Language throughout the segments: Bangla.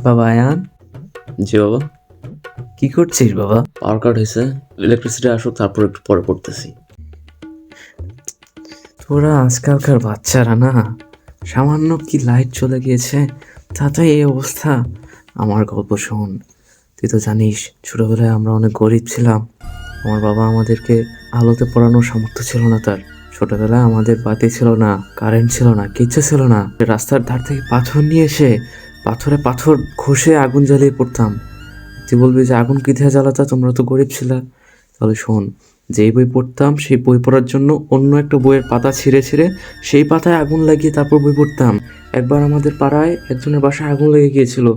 বাবা আয়ান, জি বাবা। কি করছিস বাবা? পাওয়ার কাট হয়েছে, ইলেকট্রিসিটি আসুক তারপর একটু পরে পড়তেছি। তোরা আজকালকার বাচ্চারা না, সামান্য কি লাইট চলে গিয়েছে তাতে এই অবস্থা। আমার গল্প শোন। তুই তো জানিস ছোটবেলায় আমরা অনেক গরিব ছিলাম। আমার বাবা আমাদেরকে আলোতে পড়ানোর সামর্থ্য ছিল না তার। ছোটবেলায় আমাদের বাতি ছিল না, কারেন্ট ছিল না, কিচ্ছু ছিল না। রাস্তার ধার থেকে পাথর নিয়ে এসে পাথরে পাথর ঘষে আগুন জ্বালিয়ে পড়তাম। তুই বলবি যে আগুন কি দিয়ে জ্বালাতা, তোমরা তো গরিব ছিলা। তাহলে শোন, যেই বই পড়তাম সেই বই পড়ার জন্য অন্য একটা বইয়ের পাতা ছিঁড়ে ছিঁড়ে সেই পাতায় আগুন লাগিয়ে তারপর বই পড়তাম। একবার আমাদের পাড়ায় একজনের বাসায় আগুন লেগে গিয়েছিল।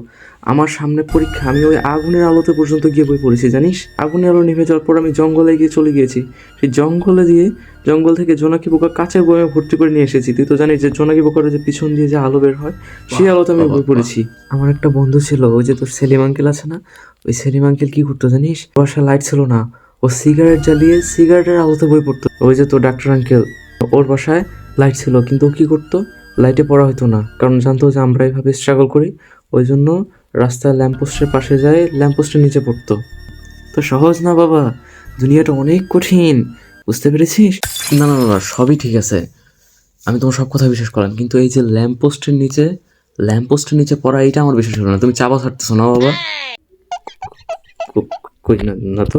আমার সামনে পরীক্ষা, আমি ওই আগুনের আলোতে পর্যন্ত গিয়ে বই পড়েছি জানিস। আগুনের আলো নিভে যাওয়ার পর আমি জঙ্গলে গিয়ে চলে গিয়েছি। সেই জঙ্গল থেকে জোনাকি পোকা কাঁচের বয়ে ভর্তি করে নিয়ে এসেছি। তুই তো জানিস যে জোনাকি পোকার যে পিছন দিয়ে যে আলো বের হয়, সেই আলোতে আমি বাবা, বই পড়েছি। আমার একটা বন্ধু ছিল, ওই যে তোর সেলিম আঙ্কেল আছে না, ওই সেলিম আঙ্কেল কি করতো জানিস? বাসায় লাইট ছিল না, ও সিগারেট জ্বালিয়ে সিগারেটের আলোতে বই পড়তো। ওই যে তোর ডাক্তার আঙ্কেল, ওর বাসায় লাইট ছিল কিন্তু ও কি করতো, লাইটে পড়া হতো না, কারণ জানতো যে আমরা এইভাবে স্ট্রাগল করি। ওই জন্য রাস্তায় ল্যাম্পপোস্টের পাশে যায় ল্যাম্পপোস্টের নিচে পড়তো। তো সহজ না বাবা, দুনিয়াটা অনেক কঠিন, বুঝতে পেরেছিস? না না না না, সবই ঠিক আছে, আমি তোমার সব কথা বিশ্বাস করলাম, কিন্তু এই যে ল্যাম্পপোস্টের নিচে পড়া, এইটা আমার বিশ্বাস হলো না। তুমি চাপা ছাড়তেছো না বাবা? কই না, না তো।